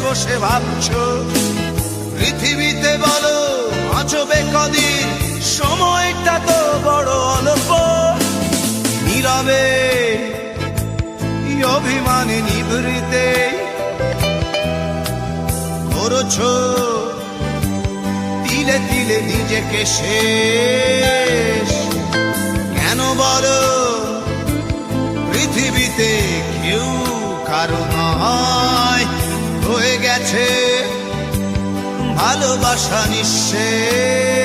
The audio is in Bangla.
বসে ভাবছো পৃথিবীতে বলো বাঁচবে কদিন, সময়টা তো বড় অল্প। নীরবে অভিমানে নিভৃতে করছো তিলে তিলে নিজেকে শেষ। কেন বলো পৃথিবীতে কেউ কারো নয়, হয়ে গেছে ভালোবাসা নিঃশেষ।